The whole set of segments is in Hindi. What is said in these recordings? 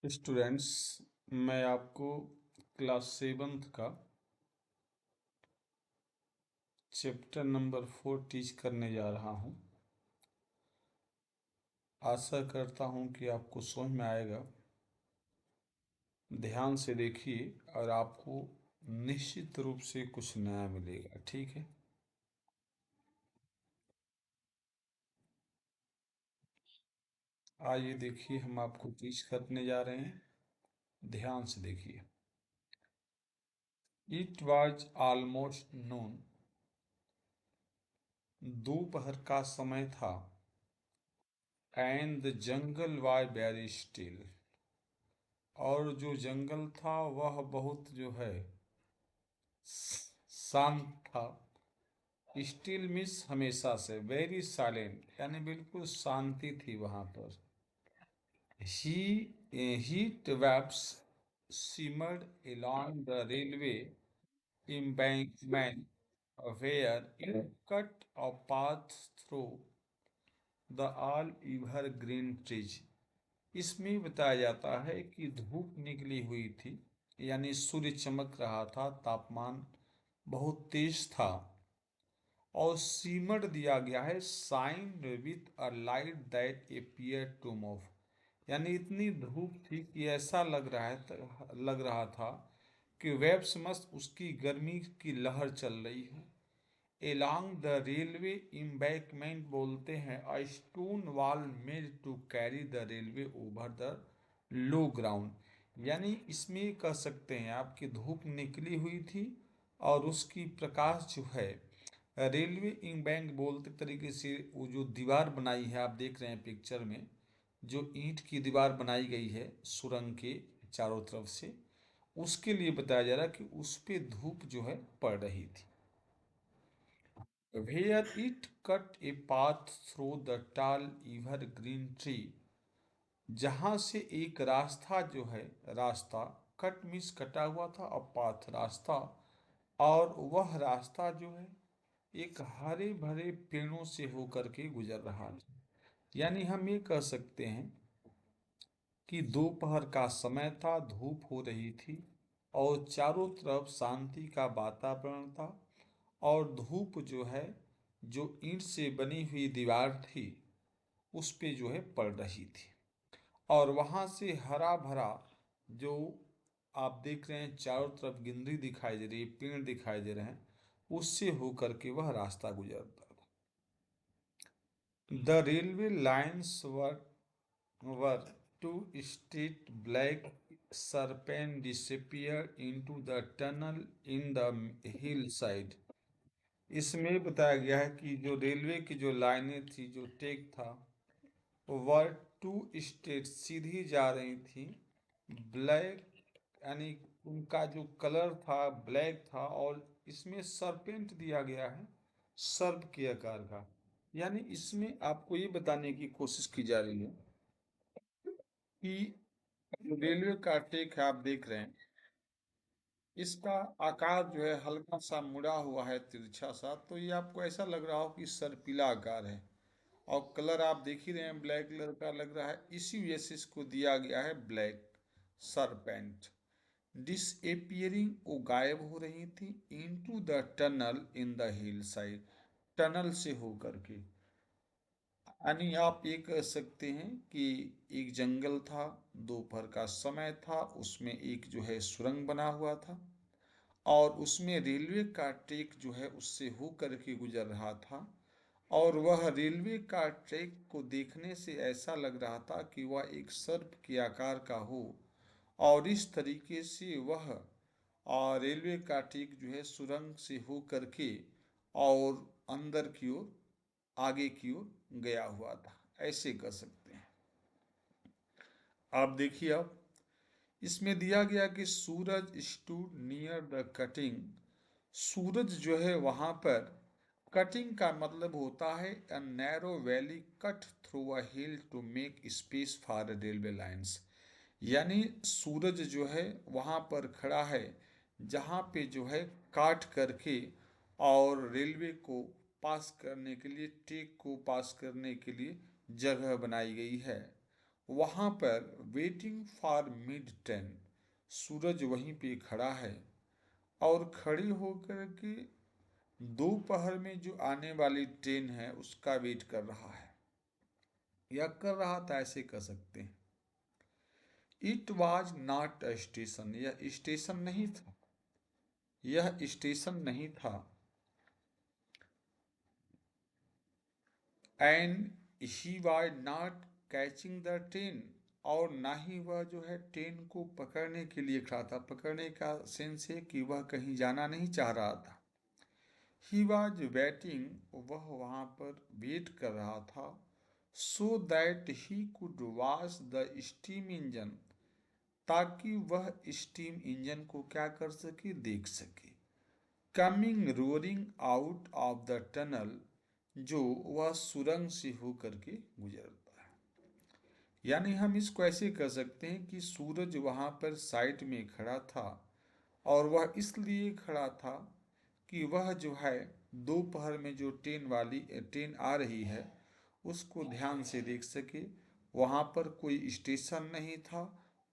स्टूडेंट्स, मैं आपको क्लास 7th का चैप्टर नंबर 4 टीच करने जा रहा हूँ। आशा करता हूँ कि आपको समझ में आएगा। ध्यान से देखिए और आपको निश्चित रूप से कुछ नया मिलेगा। ठीक है? आइए देखिए, हम आपको टीच करने जा रहे हैं। ध्यान से देखिए। इट वॉज ऑलमोस्ट नून। दोपहर का समय था। And the jungle was very still. और जो जंगल था वह बहुत जो है शांत था। स्टिल मिस हमेशा से, वेरी साइलेंट यानी बिल्कुल शांति थी वहां पर। Heat waves simmered along the railway embankment where it cut a path through the all evergreen trees। इसमें बताया जाता है कि धूप निकली हुई थी, यानी सूर्य चमक रहा था, तापमान बहुत तेज था और सीमट दिया गया है shine with a light that appear to move. यानी इतनी धूप थी कि ऐसा लग रहा था कि वेब्स मस्त उसकी गर्मी की लहर चल रही है। एलॉन्ग द रेलवे एम्बैंकमेंट बोलते हैं a stone wall made to carry the railway over the low ground. यानी इसमें कह सकते हैं आपकी धूप निकली हुई थी और उसकी प्रकाश जो है रेलवे एम्बैंक बोलते तरीके से वो जो दीवार बनाई है, आप देख रहे हैं पिक्चर में, जो ईंट की दीवार बनाई गई है सुरंग के चारों तरफ से, उसके लिए बताया जा रहा है कि उस पे धूप जो है पड़ रही थी। Where it cut a path through the tall evergreen tree, जहां से एक रास्ता जो है, रास्ता कट मीन्स कटा हुआ था और पाथ रास्ता, और वह रास्ता जो है एक हरे भरे पेड़ों से होकर के गुजर रहा था। यानी हम ये कह सकते हैं कि दोपहर का समय था, धूप हो रही थी और चारों तरफ शांति का वातावरण था और धूप जो है, जो ईंट से बनी हुई दीवार थी उस पे जो है पड़ रही थी और वहां से हरा भरा जो आप देख रहे हैं चारों तरफ ग्रीनरी दिखाई दे रही है, पेड़ दिखाई दे रहे हैं, उससे होकर के वह रास्ता गुजरता था। The railway lines were two straight black serpents disappeared into the tunnel in the hillside। इसमें बताया गया है कि जो रेलवे की जो लाइनें थी, जो ट्रैक था, वह टू स्ट्रेट सीधी जा रही थी। ब्लैक यानी उनका जो कलर था ब्लैक था और इसमें सरपेंट दिया गया है सर्प के आकार का। यानी इसमें आपको ये बताने की कोशिश की जा रही है कि जो रेलवे का ट्रैक है आप देख रहे हैं, इसका आकार जो है हल्का सा मुड़ा हुआ है, तिरछा सा, तो ये आपको ऐसा लग रहा हो कि सर्पिला आकार है और कलर आप देख ही रहे हैं ब्लैक कलर का लग रहा है। इसी वजह से इसको दिया गया है ब्लैक सरपेंट। डिसएपियरिंग, वो गायब हो रही थी, into the tunnel in the hill side, tunnel से होकर के। यानी आप ये कह सकते हैं कि एक जंगल था, दोपहर का समय था, उसमें एक जो है सुरंग बना हुआ था और उसमें रेलवे का ट्रैक जो है उससे होकर के गुजर रहा था और वह रेलवे का ट्रैक को देखने से ऐसा लग रहा था कि वह एक सर्प के आकार का हो और इस तरीके से वह रेलवे का ट्रैक जो है सुरंग से होकर के और अंदर की ओर, आगे की ओर गया हुआ था, ऐसे कह सकते हैं। आप देखिए, अब इसमें दिया गया कि Suraj stood near the cutting. Suraj जो है वहां पर, कटिंग का मतलब होता है a narrow valley cut through a hill to make space for railway lines. यानी सूरज जो है वहां पर खड़ा है जहां पे जो है काट करके और रेलवे को पास करने के लिए, ट्रैक को पास करने के लिए जगह बनाई गई है। वहां पर वेटिंग फॉर मिड ट्रेन, सूरज वहीं पे खड़ा है और खड़ी होकर के दोपहर में जो आने वाली ट्रेन है उसका वेट कर रहा है, या कर रहा था ऐसे कह सकते हैं। It was not a station, यह स्टेशन नहीं था, यह स्टेशन नहीं था। And he was not catching the train, और ना ही वह जो है ट्रेन को पकड़ने के लिए खड़ा था। पकड़ने का सेंस है कि वह कहीं जाना नहीं चाह रहा था। ही वॉज वेटिंग, वह वहां पर वेट कर रहा था, so that he could watch the steam engine, ताकि वह स्टीम इंजन को क्या कर सके, देख सके। Coming roaring out of the tunnel, जो वह सुरंग से होकर के गुजरता है। यानी हम इसको ऐसे कह सकते हैं कि सूरज वहां पर साइड में खड़ा था, और वह इसलिए खड़ा था कि वह जो है दोपहर में जो ट्रेन आ रही है उसको ध्यान से देख सके। वहाँ पर कोई स्टेशन नहीं था,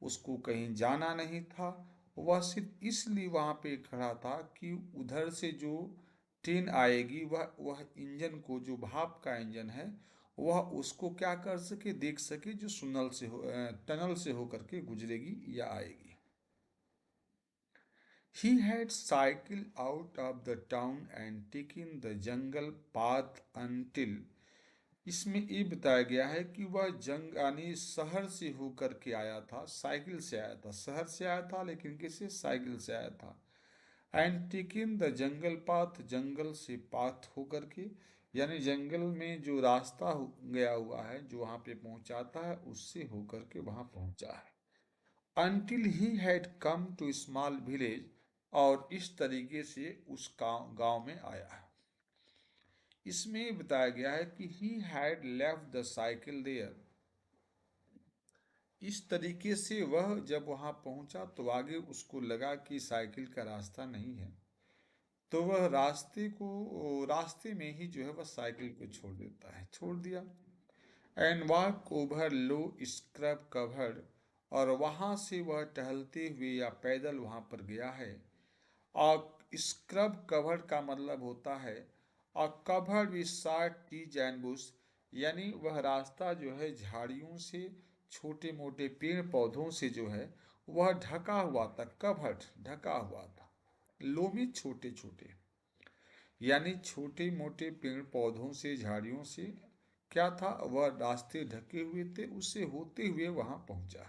उसको कहीं जाना नहीं था। वह सिर्फ इसलिए वहाँ पे खड़ा था कि उधर से जो ट्रेन आएगी वह इंजन को, जो भाप का इंजन है, वह उसको क्या कर सके, देख सके, जो टनल से होकर के गुजरेगी या आएगी। He had cycled out of the town and taken the jungle path until, इसमें ये बताया गया है कि वह जंग यानी शहर से होकर के आया था, साइकिल से आया था, शहर से आया था लेकिन किसी साइकिल से आया था। And taken the jungle path, जंगल से पाथ होकर के, यानी जंगल में जो रास्ता गया हुआ है जो वहां पे पहुंचाता है उससे होकर के वहां पहुंचा है। Until he had come to small village, और इस तरीके से उस गांव में आया है। इसमें बताया गया है कि he had left the cycle there, इस तरीके से वह जब वहां पहुंचा तो आगे उसको लगा कि साइकिल का रास्ता नहीं है, तो वह रास्ते में ही जो है वह साइकिल को छोड़ देता है, छोड़ दिया। And walk over low scrub covered, और वहां से वह टहलते हुए या पैदल वहां पर गया है। और स्क्रब कवर्ड का मतलब होता है covered with short trees and Bush, यानी वह रास्ता जो है झाड़ियों से, छोटे मोटे पेड़ पौधों से जो है वह ढका हुआ था। कवर्ड ढका हुआ था, लोमी छोटे छोटे, यानी छोटे मोटे पेड़ पौधों से, झाड़ियों से क्या था, वह रास्ते ढके हुए थे, उससे होते हुए वहां पहुंचा।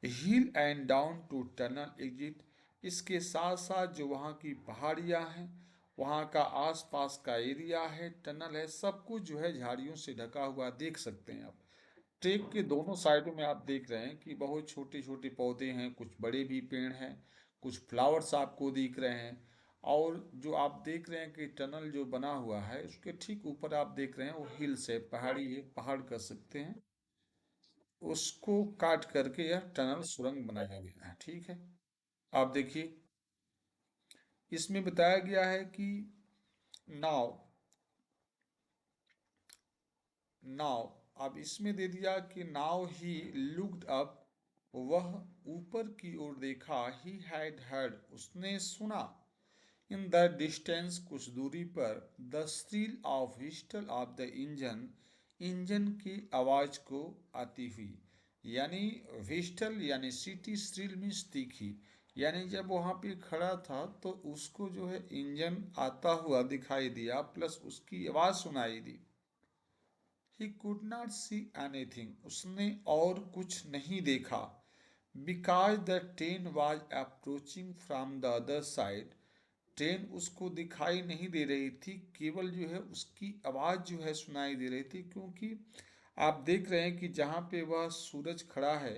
Hill and down to tunnel exit, इसके साथ साथ जो वहाँ की पहाड़ियाँ हैं, वहाँ का आसपास का एरिया है, टनल है, सब कुछ जो है झाड़ियों से ढका हुआ देख सकते हैं आप। ट्रेक के दोनों साइडों में आप देख रहे हैं कि बहुत छोटे छोटे पौधे हैं, कुछ बड़े भी पेड़ हैं, कुछ फ्लावर्स आपको दिख रहे हैं। और जो आप देख रहे हैं कि टनल जो बना हुआ है उसके ठीक ऊपर आप देख रहे हैं वो हिल्स है, पहाड़ी है, पहाड़ कर सकते हैं, उसको काट करके यह टनल सुरंग बनाया गया है। ठीक है, आप देखिए इसमें बताया गया है कि नाव, नाव, अब इसमें दे दिया कि नाव ही लुक्ड अप, वह ऊपर की ओर देखा। ही हैड हर्ड, उसने सुना। इन द डिस्टेंस, कुछ दूरी पर, the steel of whistle of the engine, engine की आवाज को आती हुई। यानी व्हिस्टल यानी सीटी, स्टील मीन्स तीखी, यानी जब वहां पे खड़ा था तो उसको जो है इंजन आता हुआ दिखाई दिया, प्लस उसकी आवाज सुनाई दी। He could not see anything, उसने और कुछ नहीं देखा। Because the train was approaching from the other side, train उसको दिखाई नहीं दे रही थी, केवल जो है उसकी आवाज़ जो है सुनाई दे रही थी। क्योंकि आप देख रहे हैं कि जहाँ पे वह सूरज खड़ा है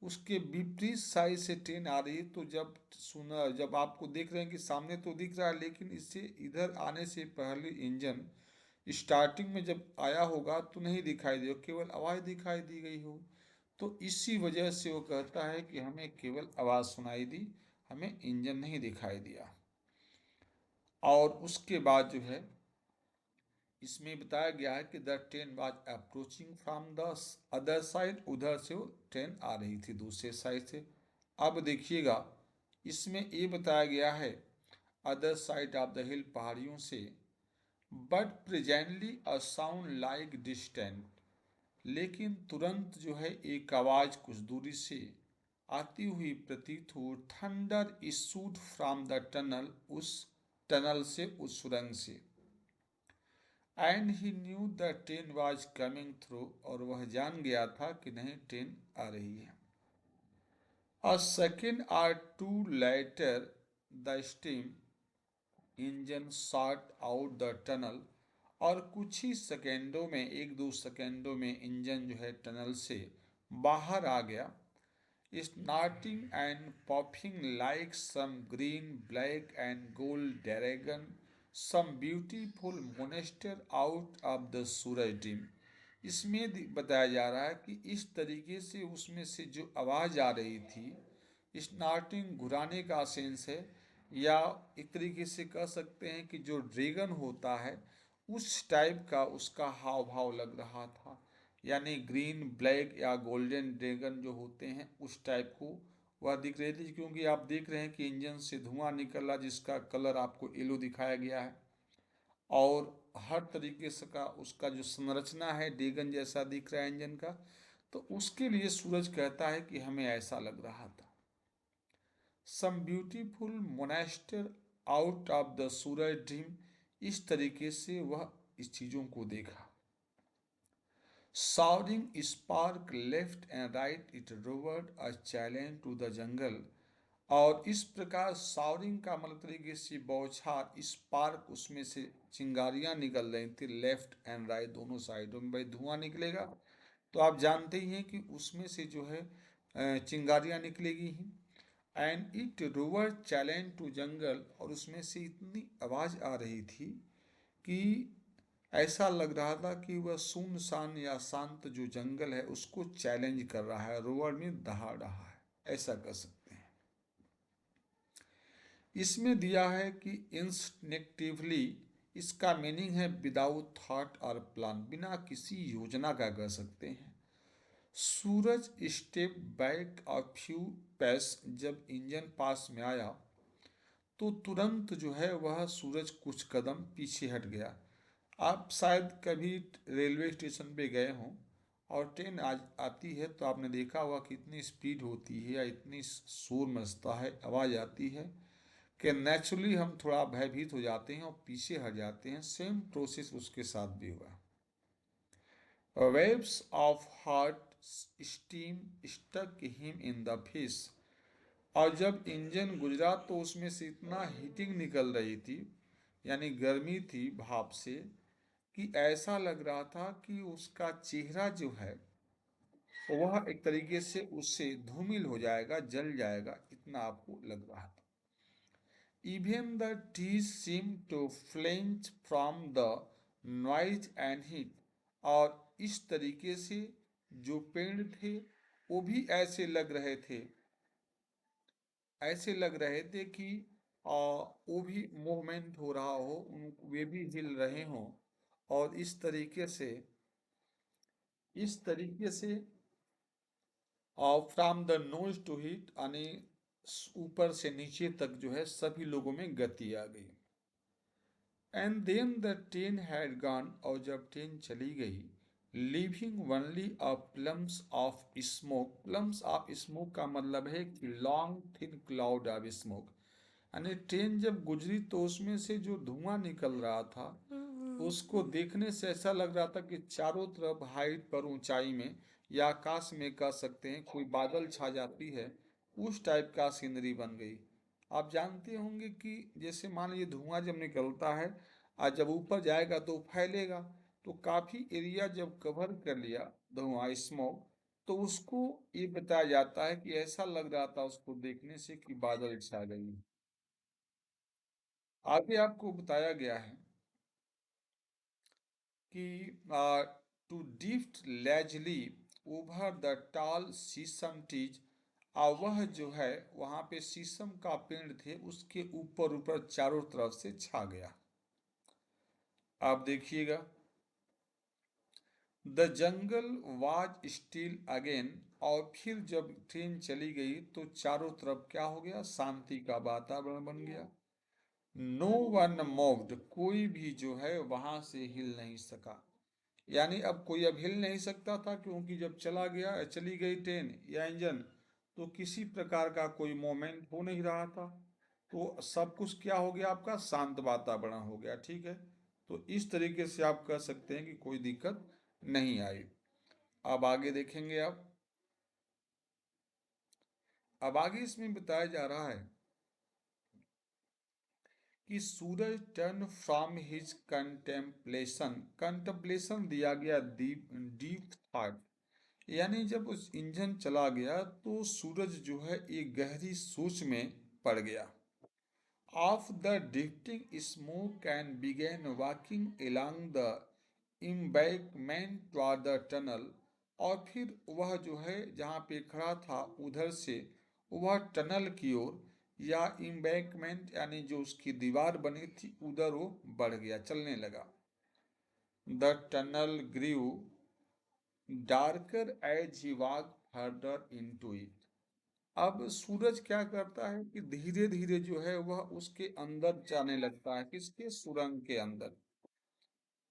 उसके विपरीत साइड से ट्रेन आ रही है, तो जब आपको देख रहे हैं कि सामने तो दिख रहा है लेकिन इससे इधर आने से पहले इंजन स्टार्टिंग में जब आया होगा तो नहीं दिखाई दे, केवल आवाज़ दिखाई दी गई हो। तो इसी वजह से वो कहता है कि हमें केवल आवाज़ सुनाई दी, हमें इंजन नहीं दिखाई दिया। और उसके बाद जो है इसमें बताया गया है कि the train was approaching from the other side, उधर से वो ट्रेन आ रही थी दूसरे साइड से। अब देखिएगा, इसमें ये बताया गया है अदर साइड ऑफ द हिल, पहाड़ियों से, but presently a sound like distant, लेकिन तुरंत जो है एक आवाज कुछ दूरी से आती हुई प्रतीत हो। Thunder issued from the tunnel, उस टनल से, उस सुरंग से। And he new the train was coming through, और वह जान गया था कि नहीं, ट्रेन आ रही है। A second or two later the steam engine shot out the tunnel, और कुछ ही सेकेंडों में, एक दो सेकेंडों में इंजन जो है टनल से बाहर आ गया। Snorting and puffing like some green, black and gold dragon, some beautiful monster out of the Suraj dim। इसमें बताया जा रहा है कि इस तरीके से उसमें से जो आवाज़ आ रही थी, स्नार्टिंग घुराने का सेंस है, या एक तरीके से कह सकते हैं कि जो ड्रैगन होता है उस टाइप का उसका हाव भाव लग रहा था। यानी ग्रीन, ब्लैक या गोल्डन ड्रैगन जो होते हैं उस टाइप को वह दिख रही थी, क्योंकि आप देख रहे हैं कि इंजन से धुआं निकल रहा जिसका कलर आपको येलो दिखाया गया है, और हर तरीके से का उसका जो संरचना है ड्रैगन जैसा दिख रहा है इंजन का। तो उसके लिए सूरज कहता है कि हमें ऐसा लग रहा था। Some beautiful monster out of the Suraj dream, इस तरीके से वह इस चीज़ों को देखा। Soaring spark left and right, it roared a challenge to the jungle। और इस प्रकार साउरिंग का मतलब तरीके से बौछार, स्पार्क उसमें से चिंगारियां निकल रही थी लेफ्ट एंड राइट, दोनों साइडों में। भाई धुआं निकलेगा तो आप जानते ही हैं कि उसमें से जो है चिंगारियां निकलेगी ही। And it roared challenge to jungle, और उसमें से इतनी आवाज़ आ रही थी कि ऐसा लग रहा था कि वह सुनसान या शांत जो जंगल है उसको चैलेंज कर रहा है, रोवर में दहा रहा है, ऐसा कर सकते हैं। इसमें दिया है कि इंस्टिंक्टिवली, इसका मीनिंग है विदाउट थॉट और प्लान, बिना किसी योजना का कह सकते हैं। Suraj step back a few paces, जब इंजन पास में आया तो तुरंत जो है वह सूरज कुछ कदम पीछे हट गया। आप शायद कभी रेलवे स्टेशन पे गए हों और ट्रेन आज आती है तो आपने देखा होगा कि इतनी स्पीड होती है या इतनी शोर मचता है, आवाज़ आती है कि नेचुरली हम थोड़ा भयभीत हो जाते हैं और पीछे हट जाते हैं। सेम प्रोसेस उसके साथ भी हुआ। Waves of hot steam stuck him in the face, और जब इंजन गुजरा तो उसमें से इतना हीटिंग निकल रही थी, यानी गर्मी थी भाप से, कि ऐसा लग रहा था कि उसका चेहरा जो है वह एक तरीके से उससे धूमिल हो जाएगा, जल जाएगा, इतना आपको लग रहा था। Even the trees seem to flinch from the noise and heat, और इस तरीके से जो पेड़ थे वो भी ऐसे लग रहे थे कि वो भी मूवमेंट हो रहा हो, वे भी हिल रहे हों। और इस तरीके से from the noise to heat, यानी ऊपर से नीचे तक जो है सभी लोगों में गति आ गई। And then the train had gone, और जब ट्रेन चली गई, leaving only a plumes of smoke. Plumes of smoke का मतलब है कि long thin cloud of smoke, यानी ट्रेन जब गुजरी तो उसमें से जो धुआं निकल रहा था उसको देखने से ऐसा लग रहा था कि चारों तरफ हाइट पर, ऊंचाई में या आकाश में कह सकते हैं कोई बादल छा जाती है, उस टाइप का सीनरी बन गई। आप जानते होंगे कि जैसे मान लीजिए धुआं जब निकलता है और जब ऊपर जाएगा तो फैलेगा, तो काफी एरिया जब कवर कर लिया धुआं, स्मोक, तो उसको ये बताया जाता है कि ऐसा लग रहा था उसको देखने से कि बादल छा गई। आगे आपको बताया गया है कि to drift lazily over the tall shisham trees, और वह जो है वहाँ पे शीशम का पेड़ थे उसके ऊपर ऊपर चारों तरफ से छा गया। आप देखिएगा, the jungle was still again. और फिर जब ट्रेन चली गई तो चारों तरफ क्या हो गया, शांति का वातावरण बन गया। नो वन मूव्ड, कोई भी जो है वहां से हिल नहीं सका। यानी अब कोई अब हिल नहीं सकता था, क्योंकि जब चली गई ट्रेन या इंजन, तो किसी प्रकार का कोई मोमेंट हो नहीं रहा था। तो सब कुछ क्या हो गया, आपका शांत वातावरण हो गया। ठीक है, तो इस तरीके से आप कह सकते हैं कि कोई दिक्कत नहीं आई। अब आगे देखेंगे आप। अब आगे इसमें बताया जा रहा है कि Suraj turn from his contemplation. Contemplation दिया गया डीप डीप थॉट, यानी जब उस इंजन चला गया तो सूरज जो है एक गहरी सोच में पड़ गया। Of the drifting smoke and began walking along the embankment toward the tunnel. और फिर वह जो है जहाँ पे खड़ा था उधर से वह टनल की ओर, या एम्बैंकमेंट यानी जो उसकी दीवार बनी थी उधर वो बढ़ गया, चलने लगा। The tunnel grew darker as he walk further into it. अब सूरज क्या करता है कि धीरे धीरे जो है वह उसके अंदर जाने लगता है, किसके, सुरंग के अंदर।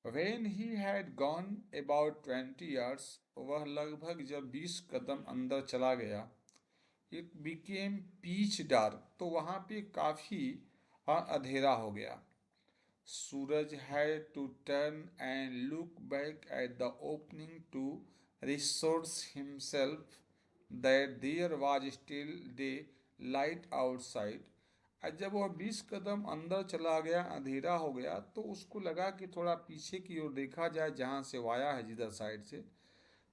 When he had gone about 20 yards, वह लगभग जब 20 कदम अंदर चला गया, it became pitch dark, तो वहां पे काफी अंधेरा हो गया। Suraj had to turn and look back at the opening to reassure himself that there was still daylight outside। और जब वह 20 कदम अंदर चला गया, अंधेरा हो गया, तो उसको लगा कि थोड़ा पीछे की ओर देखा जाए, जहां से वो आया है जिधर साइड से।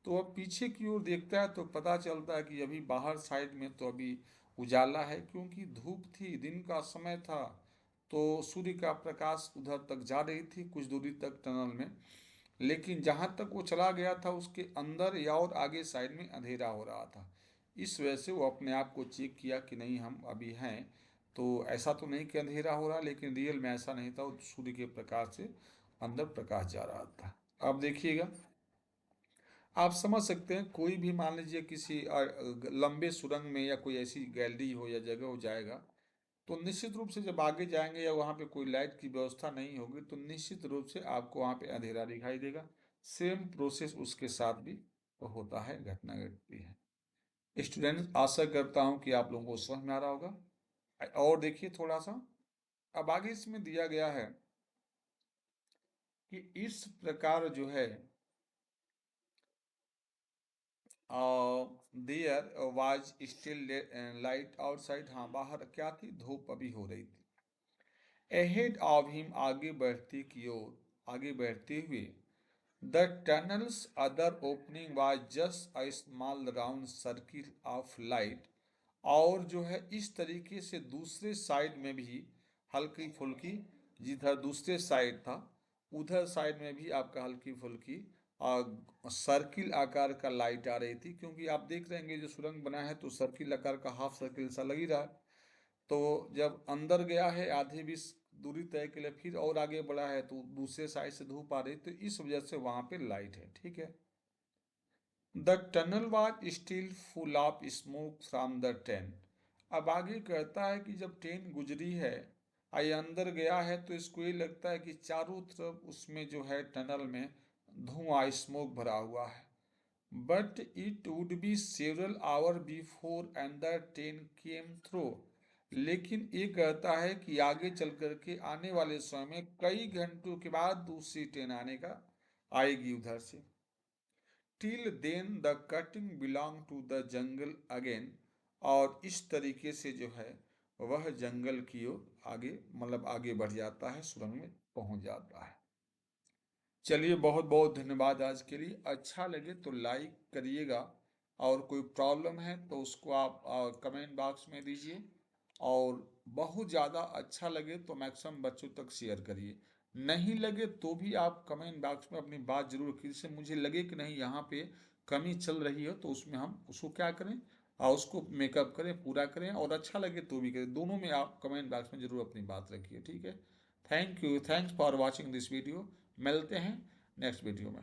तो वह पीछे की ओर देखता है तो पता चलता है कि अभी बाहर साइड में तो अभी उजाला है, क्योंकि धूप थी, दिन का समय था। तो सूर्य का प्रकाश उधर तक जा रही थी कुछ दूरी तक टनल में। लेकिन जहां तक वो चला गया था उसके अंदर या और आगे साइड में अंधेरा हो रहा था। इस वजह से वो अपने आप को चेक किया कि नहीं हम अभी हैं, तो ऐसा तो नहीं कि अंधेरा हो रहा, लेकिन रियल में ऐसा नहीं था, वो सूर्य के प्रकाश से अंदर प्रकाश जा रहा था। अब देखिएगा, आप समझ सकते हैं कोई भी मान लीजिए किसी लंबे सुरंग में या कोई ऐसी गैलरी हो या जगह हो जाएगा, तो निश्चित रूप से जब आगे जाएंगे या वहाँ पे कोई लाइट की व्यवस्था नहीं होगी तो निश्चित रूप से आपको वहाँ पे अंधेरा दिखाई देगा। सेम प्रोसेस उसके साथ भी होता है, घटना घटती है। स्टूडेंट्स, आशा करता हूँ कि आप लोगों को समझ में आ रहा होगा। और देखिए थोड़ा सा, अब आगे इसमें दिया गया है कि इस प्रकार जो है there was still light outside, हाँ बाहर क्या थी, धूप अभी हो रही थी। अहेड ऑफ हिम, आगे बढ़ते हुए, the tunnels other opening was just a small round circle of light. और जो है इस तरीके से दूसरे साइड में भी हल्की फुल्की, जिधर दूसरे साइड था उधर साइड में भी आपका हल्की फुल्की सर्किल आकार का लाइट आ रही थी, क्योंकि आप देख रहे हैं जो सुरंग बना है तो सर्किल आकार का हाफ सर्किल सा लग ही रहा है। तो जब अंदर गया है आधे भी दूरी तय के लिए, फिर और आगे बढ़ा है तो दूसरे साइड से धूप आ रही, तो इस वजह से वहां पे लाइट है। ठीक है, the tunnel was still full of smoke from the train. अब आगे कहता है कि जब ट्रेन गुजरी है, आई अंदर गया है, तो इसको ये लगता है कि चारों तरफ उसमें जो है टनल में धुआं स्मोक भरा हुआ है। But it would be several hour before another train came through. लेकिन ये कहता है कि आगे चल करके आने वाले समय में कई घंटों के बाद दूसरी ट्रेन आने का आएगी उधर से। Till then the cutting belong to the jungle again. और इस तरीके से जो है वह जंगल की ओर आगे, मतलब आगे बढ़ जाता है, सुरंग में पहुंच जाता है। चलिए, बहुत बहुत धन्यवाद आज के लिए। अच्छा लगे तो लाइक करिएगा, और कोई प्रॉब्लम है तो उसको आप कमेंट बॉक्स में दीजिए। और बहुत ज़्यादा अच्छा लगे तो मैक्सिमम बच्चों तक शेयर करिए। नहीं लगे तो भी आप कमेंट बॉक्स में अपनी बात जरूर कीजिए, जिससे मुझे लगे कि नहीं यहाँ पे कमी चल रही है, तो उसमें हम उसको क्या करें, और उसको मेकअप करें, पूरा करें। और अच्छा लगे तो भी करें, दोनों में आप कमेंट बॉक्स में जरूर अपनी बात रखिए। ठीक है, thank you, thanks for watching this video. मिलते हैं नेक्स्ट वीडियो में।